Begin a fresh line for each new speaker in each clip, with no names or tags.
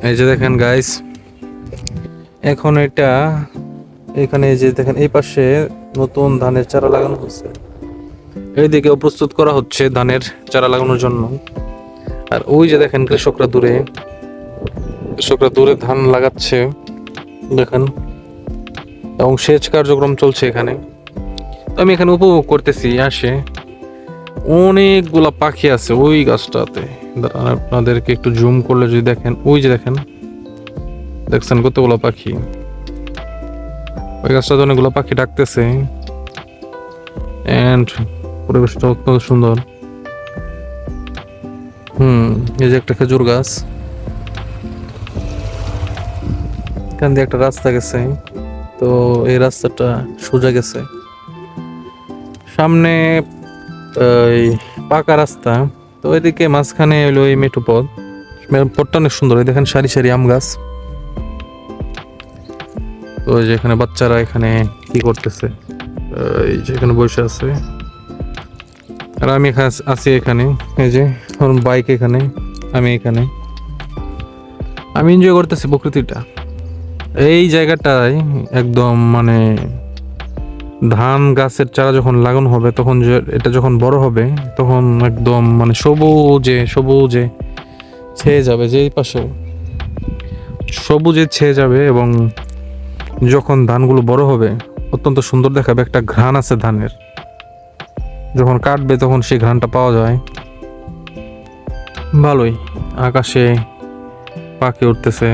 এই যে দেখেন গাইস, এখন এটা এখানে এই যে দেখেন এই পাশে নতুন ধানের চারা লাগানো হচ্ছে, এইদিকেও প্রস্তুত করা হচ্ছে ধানের চারা লাগানোর জন্য। আর ওই যে দেখেন কৃষকরা দূরে ধান লাগাচ্ছে দেখেন, এবং সেচ কার্যক্রম চলছে এখানে। আমি এখানে উপভোগ করতেছি, আসে অনেকগুলা পাখি আছে ওই গাছটাতে। দাঁড়ান, আপনাদেরকে একটু জুম করলে যদি দেখেন, ওই যে দেখছেন কতগুলো পাখি, ওই গাছটাতে অনেকগুলো পাখি ডাকতেছে। এন্ড পরিবেশটা অত্যন্ত সুন্দর। এই যে একটা খেজুর গাছ, এখান দিয়ে একটা রাস্তা গেছে, তো এই রাস্তাটা সোজা গেছে সামনে এই পাকা রাস্তা। তো এদিকে মাঝখানে হলো এই মেঠো পথটা অনেক সুন্দর। এই দেখেন সারি সারি আম গাছ। তো এই যে এখানে বাচ্চারা এখানে কি করতেছে, এই যে এখানে বসে আছে, আর আমি আছি এখানে। এই যে বাইক এখানে, আমি এখানে, আমি এনজয় করতেছি প্রকৃতিটা। এই জায়গাটায় একদম মানে ধান গাছের চারা যখন লাগানো হবে, তখন এটা যখন বড় হবে, তখন একদম মানে সবুজে ছেয়ে যাবে, যে পাশে সবুজে ছেয়ে যাবে। এবং যখন ধানগুলো বড় হবে অত্যন্ত সুন্দর দেখাবে। একটা ঘ্রাণ আছে ধানের, যখন কাটবে তখন সেই ঘ্রাণটা পাওয়া যায় ভালোই। আকাশে পাখি উঠতেছে,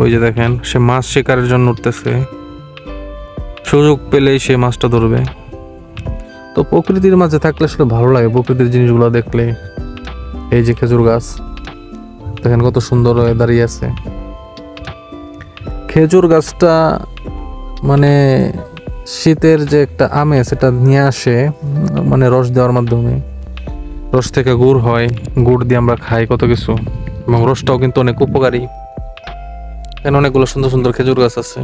ওই যে দেখেন সে মাছ শিকারের জন্য উঠতেছে, সুযোগ পেলেই সে মাছটা ধরবে। তো প্রকৃতির মাঝে থাকলে আসলে ভালো লাগে, প্রকৃতির জিনিসগুলো দেখলে। এই যে খেজুর গাছ দেখেন কত সুন্দর হয়ে দাঁড়িয়ে আছে। খেজুর গাছটা মানে শীতের যে একটা আমেজ সেটা নিয়ে আসে, মানে রস দেওয়ার মাধ্যমে। রস থেকে গুড় হয়, গুড় দিয়ে আমরা খাই কত কিছু, এবং রসটাও কিন্তু অনেক উপকারী। এখানে অনেকগুলো সুন্দর সুন্দর খেজুর গাছ আছে।